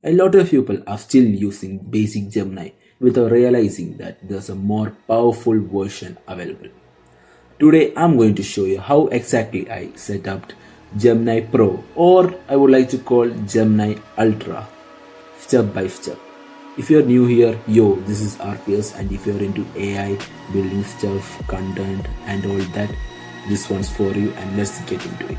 A lot of people are still using basic Gemini without realizing that there's a more powerful version available. Today I'm going to show you how exactly I set up Gemini Pro, or I would like to call Gemini Ultra, step by step. If you're new here, yo, this is RPS, and if you're into AI, building stuff, content, and all that, this one's for you, and let's get into it.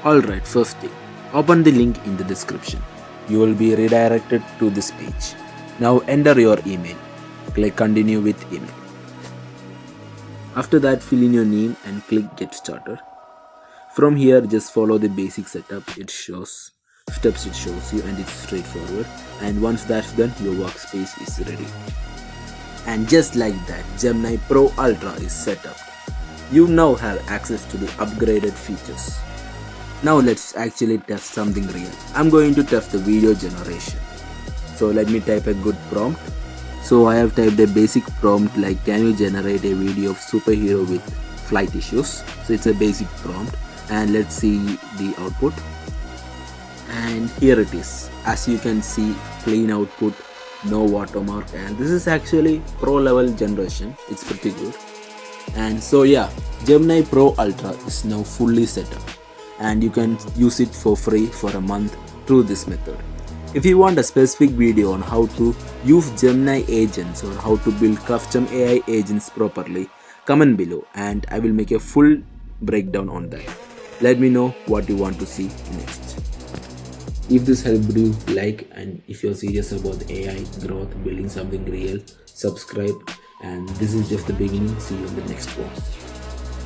Alright, first thing, open the link in the description. You will be redirected to this page. Now enter your email. Click continue with email. After that, fill in your name and click get started. From here, just follow the basic setup. It shows steps, it shows you, and it's straightforward. And once that's done, your workspace is ready. And just like that, Gemini Pro Ultra is set up. You now have access to the upgraded features. Now let's actually test something real. I'm going to test the video generation. So let me type a good prompt. So I have typed a basic prompt like, can you generate a video of superhero with flight issues? So it's a basic prompt, and let's see the output. And here it is. As you can see, clean output, no watermark, and this is actually pro level generation. It's pretty good. And so yeah, Gemini Pro Ultra is now fully set up, and you can use it for free for a month through this method. If you want a specific video on how to use Gemini agents or how to build custom AI agents properly, comment below and I will make a full breakdown on that. Let me know what you want to see next. If this helped you, like, and if you're serious about AI growth, building something real, subscribe, and this is just the beginning. See you in the next one.